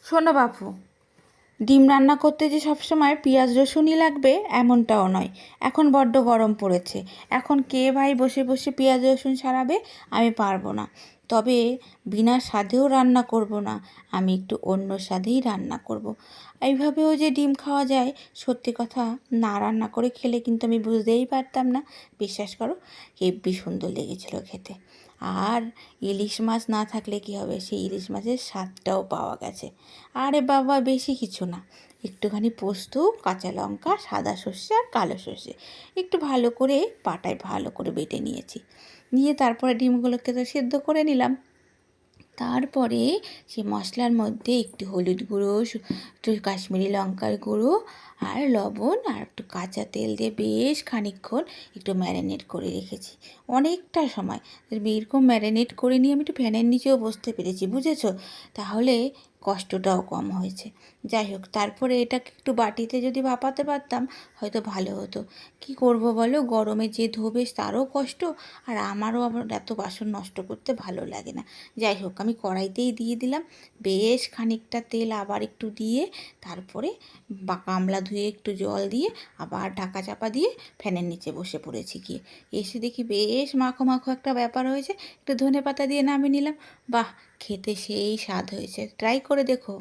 শোনো বাপু, ডিম রান্না করতে যে সবসময় পেঁয়াজ রসুনই লাগবে এমনটাও নয়। এখন বড্ড গরম পড়েছে, এখন কে ভাই বসে বসে পেঁয়াজ রসুন ছাড়াবে? আমি পারবো না। তবে বিনা স্বাদেও রান্না করব না, আমি একটু অন্য স্বাদেই রান্না করব। এইভাবেও যে ডিম খাওয়া যায়, সত্যি কথা না রান্না করে খেলে কিন্তু আমি বুঝতেই পারতাম না। বিশ্বাস করো, হেব্বি সুন্দর লেগেছিল খেতে। আর ইলিশ মাছ না থাকলে কি হবে, সেই ইলিশ মাছের স্বাদটাও পাওয়া গেছে। আরে বাবা, বেশি কিছু না, একটুখানি পোস্ত, কাঁচা লঙ্কা, সাদা সর্ষে আর কালো সর্ষে একটু ভালো করে পাটায় ভালো করে বেটে নিয়েছি। নিয়ে তারপরে ডিমগুলোকে তো সেদ্ধ করে নিলাম। তারপরে সে মশলার মধ্যে একটু হলুদ গুঁড়ো, একটু কাশ্মীরি লঙ্কার গুঁড়ো আর লবণ আর একটু কাঁচা তেল দিয়ে বেশ খানিকক্ষণ একটু ম্যারিনেট করে রেখেছি, অনেকটা সময়। এরকম ম্যারিনেট করে নিয়ে আমি একটু ফ্যানের নিচেও বসতে পেরেছি, বুঝেছো? তাহলে কষ্টটাও কম হয়েছে। যাই হোক, তারপরে এটাকে একটু বাটিতে যদি ভাপাতে পারতাম হয়তো ভালো হতো। কি করব বলো, গরমে যে ধোবে তারও কষ্ট, আর আমারও আবার এত বাসন নষ্ট করতে ভালো লাগে না। যাই হোক, আমি কড়াইতেই দিয়ে দিলাম বেশ খানিকটা তেল, আবার একটু দিয়ে তারপরে গামলা ধুয়ে একটু জল দিয়ে আবার ঢাকা চাপা দিয়ে ফ্যানের নিচে বসে পড়েছি। গিয়ে এসে দেখি বেশ মাখো মাখো একটা ব্যাপার হয়েছে, একটু ধনেপাতা দিয়ে নামিয়ে নিলাম। বাহ, খেতে সেই স্বাদ হয়েছে, ট্রাই করে দেখো।